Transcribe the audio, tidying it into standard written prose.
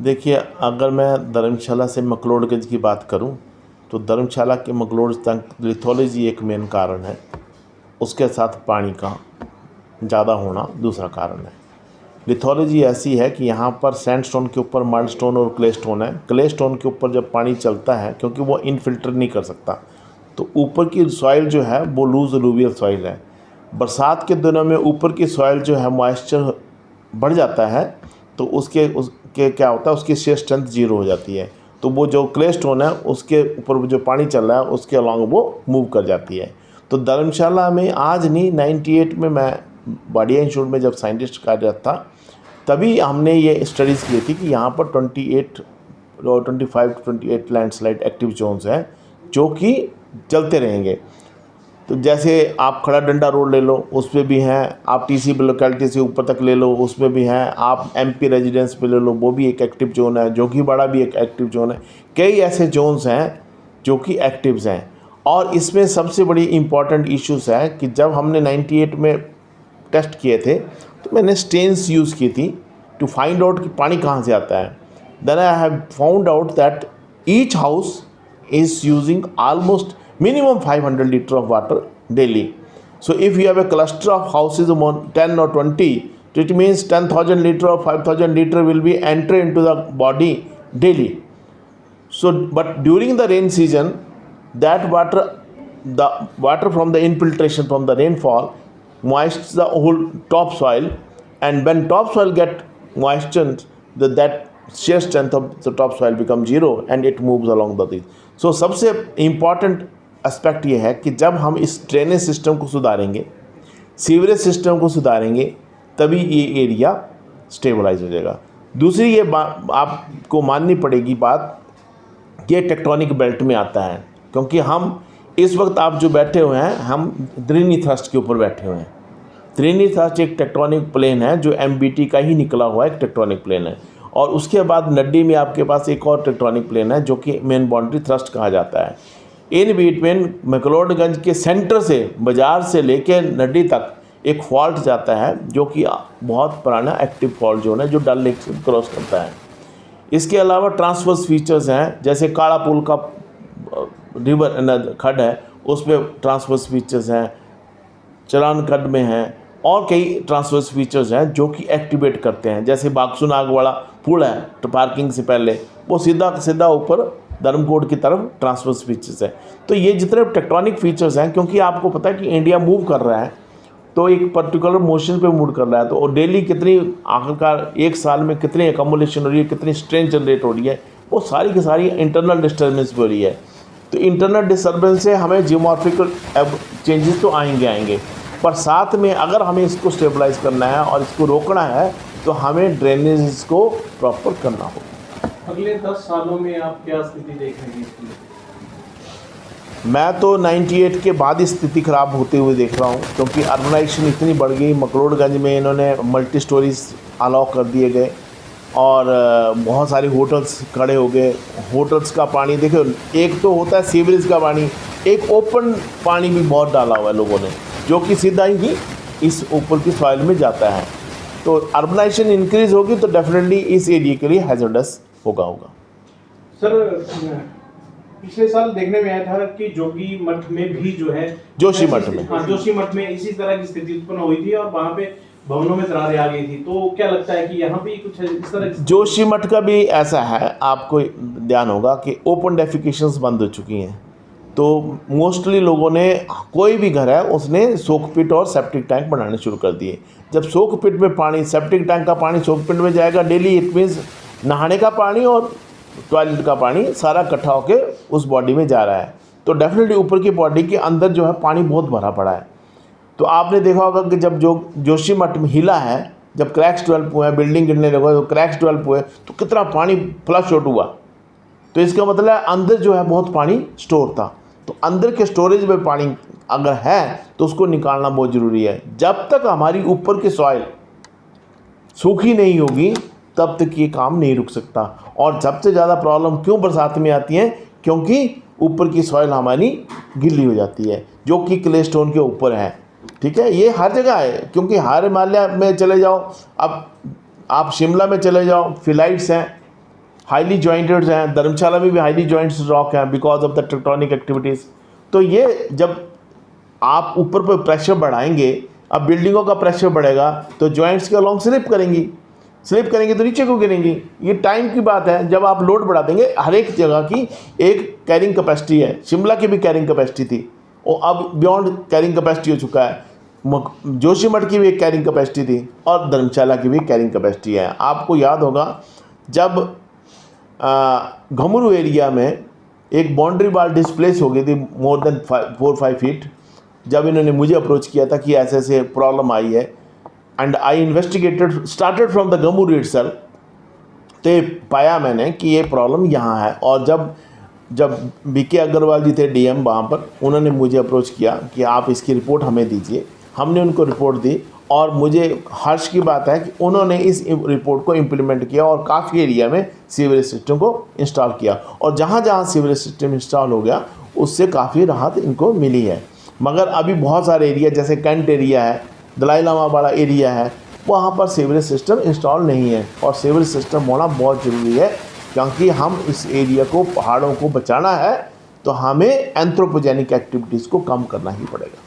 देखिए, अगर मैं धर्मशाला से मकलोडगंज की बात करूं तो धर्मशाला के मकलोडगंज तक लिथोलॉजी एक मेन कारण है, उसके साथ पानी का ज़्यादा होना दूसरा कारण है। लिथोलॉजी ऐसी है कि यहाँ पर सैंडस्टोन के ऊपर मड स्टोन और क्ले स्टोन है। क्ले स्टोन के ऊपर जब पानी चलता है, क्योंकि वो इनफिल्टर नहीं कर सकता, तो ऊपर की सॉइल जो है वो लूज अलूवियल सॉइल है। बरसात के दिनों में ऊपर की सॉइल जो है मॉइस्चर बढ़ जाता है, तो उसके क्या होता है, उसकी शेयर स्ट्रेंथ जीरो हो जाती है। तो वो जो क्ले स्टोन है उसके ऊपर जो पानी चल रहा है उसके अलॉन्ग वो मूव कर जाती है। तो धर्मशाला में आज नहीं, 98 में मैं वाडिया इंस्टीट्यूट में जब साइंटिस्ट कार्यरत था, तभी हमने ये स्टडीज़ की थी कि यहाँ पर 25 लैंडस्लाइड एक्टिव जोन्स हैं जो कि चलते रहेंगे। तो जैसे आप खड़ा डंडा रोड ले लो, उस पर भी हैं, आप टीसी लोकेलिटी से ऊपर तक ले लो, उसमें भी हैं, आप एमपी रेजिडेंस पे ले लो, वो भी एक एक्टिव जोन है। जोगीबाड़ा भी एक एक्टिव जोन है। कई ऐसे जोन्स हैं जो कि एक्टिव्स हैं। और इसमें सबसे बड़ी इम्पॉर्टेंट इश्यूज़ है कि जब हमने 98 में टेस्ट किए थे तो मैंने स्टेन्स यूज़ की थी टू फाइंड आउट कि पानी कहाँ से आता है। Then I have found out that each house is using almost minimum 500 liter of water daily. So if you have a cluster of houses among 10 or 20, it means 10,000 liter or 5,000 liter will be enter into the body daily. So but during the rain season, that the water from the infiltration from the rainfall moistens the whole topsoil, and when topsoil get moistened, that shear strength of the topsoil becomes zero and it moves along the thing. So सबसे important aspect ये है कि जब हम इस drainage system को सुधारेंगे, sewerage system को सुधारेंगे, तभी ये एरिया स्टेबलाइज हो जाएगा। दूसरी ये बात आपको माननी पड़ेगी बात, ये टेक्टोनिक बेल्ट में आता है, क्योंकि हम इस वक्त आप जो बैठे हुए हैं, हम त्रिनी थ्रस्ट के ऊपर बैठे हुए हैं। त्रिनी थ्रस्ट एक टेक्टोनिक प्लेन है जो एमबीटी का ही निकला हुआ एक टेक्टोनिक प्लेन है। और उसके बाद नड्डी में आपके पास एक और टेक्टोनिक प्लेन है जो कि मेन बाउंड्री थ्रस्ट कहा जाता है। इन बिटवीन मैक्लोडगंज के सेंटर से, बाज़ार से लेकर नड्डी तक एक फॉल्ट जाता है जो कि बहुत पुराना एक्टिव फॉल्ट जोन है जो डल लेक से क्रॉस करता है। इसके अलावा ट्रांसवर्स फीचर्स हैं, जैसे काला पुल का रिवर खड्ड है, उस पर ट्रांसवर्स फीचर्स हैं, चरान खड्ड में हैं, और कई ट्रांसवर्स फीचर्स हैं जो कि एक्टिवेट करते हैं। जैसे बाक्सू नाग वाला पुल है, तो पार्किंग से पहले वो सीधा ऊपर धर्मकोट की तरफ ट्रांसवर्स फीचर्स है। तो ये जितने टेक्टोनिक फीचर्स हैं, क्योंकि आपको पता है कि इंडिया मूव कर रहा है, तो एक पर्टिकुलर मोशन पे मूव कर रहा है, तो डेली कितनी, आखिरकार एक साल में कितनी एकम्युलेशन हो रही है, कितनी स्ट्रेन जनरेट हो रही है, वो सारी की सारी इंटरनल डिस्टर्बेंस हो रही है। तो इंटरनल डिस्टर्बेंस से हमें जियोमॉर्फिकल चेंजेस तो आएंगे, पर साथ में अगर हमें इसको स्टेबलाइज करना है और इसको रोकना है तो हमें ड्रेनेज को प्रॉपर करना होगा। अगले 10 सालों में आप क्या स्थिति देख रहे हैं इसकी? मैं तो 98 के बाद ही स्थिति ख़राब होते हुए देख रहा हूँ, क्योंकि अर्बनाइजेशन इतनी बढ़ गई। मकलोडगंज में इन्होंने मल्टी स्टोरीज अलाउ कर दिए गए और बहुत सारे होटल्स खड़े हो गए। होटल्स का पानी देखो, एक तो होता है सीवरेज का पानी, एक ओपन पानी भी बहुत डाला हुआ है लोगों ने, जो कि सीधा ही इस ऊपर की सॉइल में जाता है। तो अर्बनाइजेशन इंक्रीज होगी तो डेफिनेटली इस एरिया के लिए हैजर्डस होगा। सर, पिछले साल देखने में आया था कि जोगी मठ में भी जो है, जोशी मठ में, हाँ, जोशी मठ में इसी तरह की स्थिति उत्पन्न हुई थी और वहाँ पे भवनों में दरारें आ गई थी। तो क्या लगता है कि यहाँ भी कुछ इस तरह? जोशी मठ का भी ऐसा है, आपको ध्यान होगा कि ओपन डेफिकेशंस बंद हो चुकी हैं। तो मोस्टली लोगों ने, कोई भी घर है उसने सोक पिट और सेप्टिक टैंक बनाने शुरू कर दिए। जब सोक पिट में पानी, सेप्टिक टैंक का पानी सोक पिट में जाएगा डेली, इट मीन्स नहाने का पानी और टॉयलेट का पानी सारा इकट्ठा होकर उस बॉडी में जा रहा है। तो डेफिनेटली ऊपर की बॉडी के अंदर जो है पानी बहुत भरा पड़ा है। तो आपने देखा होगा कि जब जोशी मठ में हिला है, जब क्रैक्स डेवलप हुए हैं, बिल्डिंग गिरने लगे, तो क्रैक्स डेवलप हुए, तो कितना पानी फ्लश आउट हुआ। तो इसका मतलब है अंदर जो है बहुत पानी स्टोर था। तो अंदर के स्टोरेज में पानी अगर है तो उसको निकालना बहुत ज़रूरी है। जब तक हमारी ऊपर की सॉइल सूखी नहीं होगी तब तक ये काम नहीं रुक सकता। और सबसे ज़्यादा प्रॉब्लम क्यों बरसात में आती है, क्योंकि ऊपर की सॉइल हमारी गीली हो जाती है, जो कि क्ले स्टोन के ऊपर है। ठीक है, ये हर जगह है, क्योंकि हर हिमालय में चले जाओ, अब आप शिमला में चले जाओ, फिलाइट्स हैं, हाईली जॉइंटेड हैं, धर्मशाला में भी हाईली जॉइंट्स रॉक हैं because of the tectonic activities. तो ये जब आप ऊपर पर प्रेशर बढ़ाएंगे, अब बिल्डिंगों का प्रेशर बढ़ेगा तो जॉइंट्स के अलॉन्ग स्लिप करेंगी तो नीचे को गिरेंगी। ये टाइम की बात है, जब आप लोड बढ़ा देंगे। हर एक जगह की एक कैरिंग कैपेसिटी है, शिमला की भी कैरिंग कैपेसिटी थी, वो अब बियॉन्ड कैरिंग कैपेसिटी हो चुका है। जोशीमठ की भी एक कैरिंग कैपेसिटी थी और धर्मशाला की भी कैरिंग कैपेसिटी है। आपको याद होगा जब घमुरु एरिया में एक बाउंड्री वाल डिस्प्लेस हो गई थी मोर देन 4-5 फीट, जब इन्होंने मुझे अप्रोच किया था कि ऐसे ऐसे प्रॉब्लम आई है, and I investigated started from the घमुरु इटसेल्फ। तो ये पाया मैंने कि ये प्रॉब्लम यहाँ है। और जब बीके अग्रवाल जी थे डीएम वहाँ पर, उन्होंने मुझे अप्रोच किया कि आप इसकी रिपोर्ट हमें दीजिए। हमने उनको रिपोर्ट दी और मुझे हर्ष की बात है कि उन्होंने इस रिपोर्ट को इम्प्लीमेंट किया और काफ़ी एरिया में सीवरेज सिस्टम को इंस्टॉल किया, और जहाँ जहाँ सीवरेज सिस्टम इंस्टॉल हो गया उससे काफ़ी राहत इनको मिली है। मगर अभी बहुत सारे एरिया जैसे कैंट एरिया है, दलाई लामा वाला एरिया है, वहाँ पर सीवरेज सिस्टम इंस्टॉल नहीं है, और सीवरेज सिस्टम होना बहुत ज़रूरी है, क्योंकि हम इस एरिया को, पहाड़ों को बचाना है तो हमें एंथ्रोपोजेनिक एक्टिविटीज़ को कम करना ही पड़ेगा।